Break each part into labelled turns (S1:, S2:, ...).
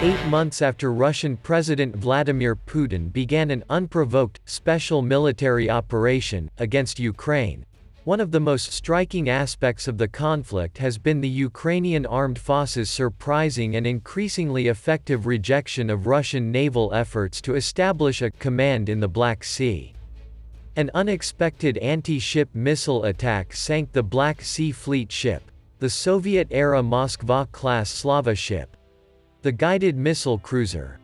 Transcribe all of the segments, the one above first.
S1: 8 months after Russian President Vladimir Putin began an unprovoked, special military operation against Ukraine. One of the most striking aspects of the conflict has been the Ukrainian armed forces' surprising and increasingly effective rejection of Russian naval efforts to establish a command in the Black Sea. An unexpected anti-ship missile attack sank the Black Sea Fleet ship, the Soviet-era Moskva-class Slava ship, the guided missile cruiser.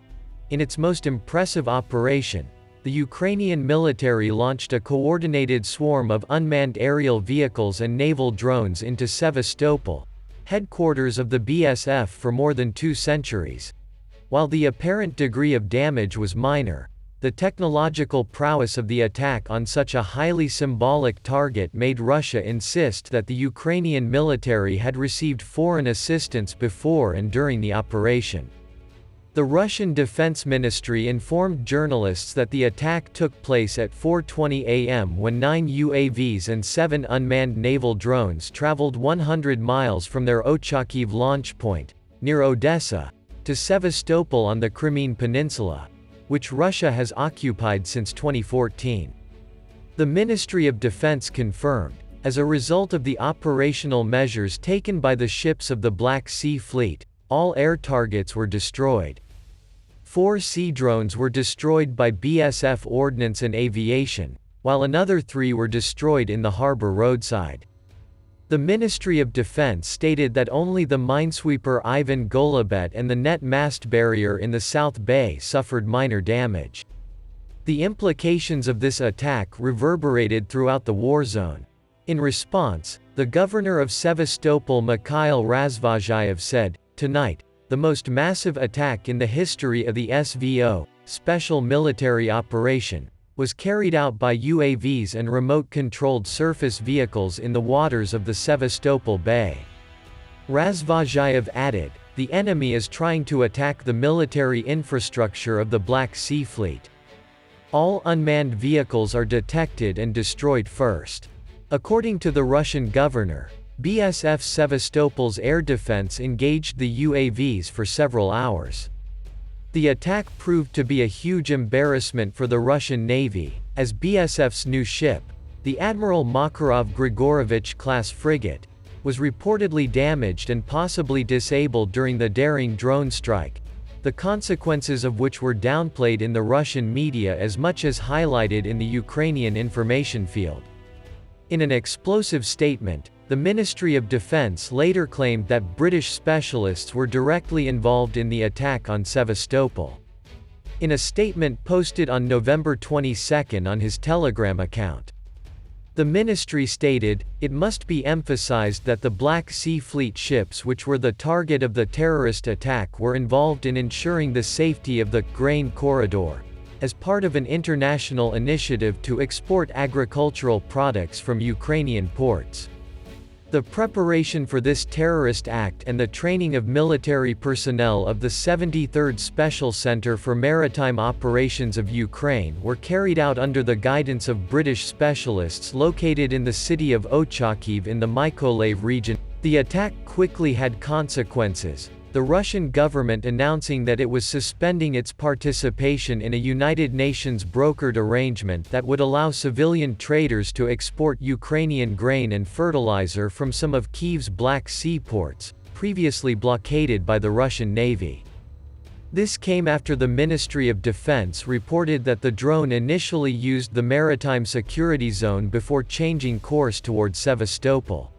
S1: In its most impressive operation, the Ukrainian military launched a coordinated swarm of unmanned aerial vehicles and naval drones into Sevastopol, headquarters of the BSF for more than 2 centuries. While the apparent degree of damage was minor, the technological prowess of the attack on such a highly symbolic target made Russia insist that the Ukrainian military had received foreign assistance before and during the operation. The Russian Defense Ministry informed journalists that the attack took place at 4:20 a.m. when 9 UAVs and 7 unmanned naval drones traveled 100 miles from their Ochakiv launch point, near Odessa, to Sevastopol on the Crimean Peninsula, which Russia has occupied since 2014. The Ministry of Defense confirmed, as a result of the operational measures taken by the ships of the Black Sea Fleet, all air targets were destroyed. 4 sea drones were destroyed by BSF Ordnance and Aviation, while another 3 were destroyed in the harbor roadside. The Ministry of Defense stated that only the minesweeper Ivan Golubet and the net mast barrier in the South Bay suffered minor damage. The implications of this attack reverberated throughout the war zone. In response, the governor of Sevastopol Mikhail Razvozhayev said, "Tonight, the most massive attack in the history of the SVO, Special Military Operation, was carried out by UAVs and remote-controlled surface vehicles in the waters of the Sevastopol Bay." Razvozhayev added, "The enemy is trying to attack the military infrastructure of the Black Sea Fleet. All unmanned vehicles are detected and destroyed first." According to the Russian governor, BSF Sevastopol's air defense engaged the UAVs for several hours. The attack proved to be a huge embarrassment for the Russian Navy, as BSF's new ship, the Admiral Makarov Grigorovich-class frigate, was reportedly damaged and possibly disabled during the daring drone strike, the consequences of which were downplayed in the Russian media as much as highlighted in the Ukrainian information field. In an explosive statement, the Ministry of Defense later claimed that British specialists were directly involved in the attack on Sevastopol. In a statement posted on November 22 on his Telegram account, the ministry stated, "It must be emphasized that the Black Sea Fleet ships which were the target of the terrorist attack were involved in ensuring the safety of the grain corridor, as part of an international initiative to export agricultural products from Ukrainian ports. The preparation for this terrorist act and the training of military personnel of the 73rd Special Center for Maritime Operations of Ukraine were carried out under the guidance of British specialists located in the city of Ochakiv in the Mykolaiv region." The attack quickly had consequences, the Russian government announcing that it was suspending its participation in a United Nations brokered arrangement that would allow civilian traders to export Ukrainian grain and fertilizer from some of Kyiv's Black Sea ports, previously blockaded by the Russian Navy. This came after the Ministry of Defense reported that the drone initially used the maritime security zone before changing course towards Sevastopol.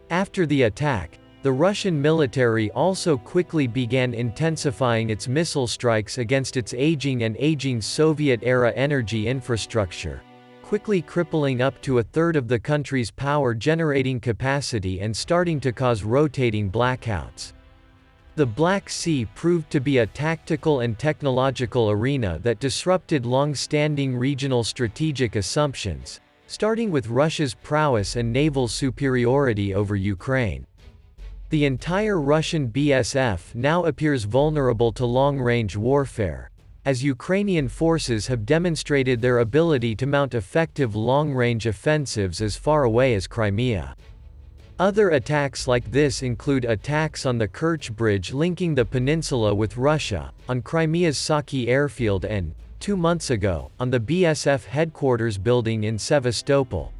S1: After the attack, the Russian military also quickly began intensifying its missile strikes against its aging Soviet-era energy infrastructure, quickly crippling up to a third of the country's power-generating capacity and starting to cause rotating blackouts. The Black Sea proved to be a tactical and technological arena that disrupted long-standing regional strategic assumptions, starting with Russia's prowess and naval superiority over Ukraine. The entire Russian BSF now appears vulnerable to long-range warfare, as Ukrainian forces have demonstrated their ability to mount effective long-range offensives as far away as Crimea. Other attacks like this include attacks on the Kerch Bridge linking the peninsula with Russia, on Crimea's Saki airfield and, 2 months ago, on the BSF headquarters building in Sevastopol.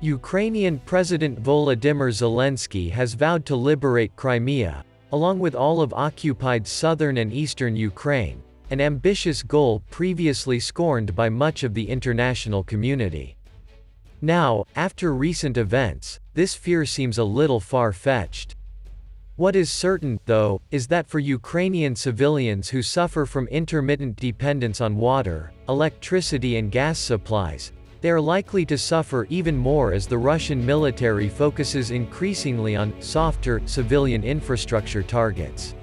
S1: Ukrainian President Volodymyr Zelensky has vowed to liberate Crimea, along with all of occupied southern and eastern Ukraine, an ambitious goal previously scorned by much of the international community. Now, after recent events, this fear seems a little far-fetched. What is certain, though, is that for Ukrainian civilians who suffer from intermittent dependence on water, electricity and gas supplies, they are likely to suffer even more as the Russian military focuses increasingly on softer civilian infrastructure targets.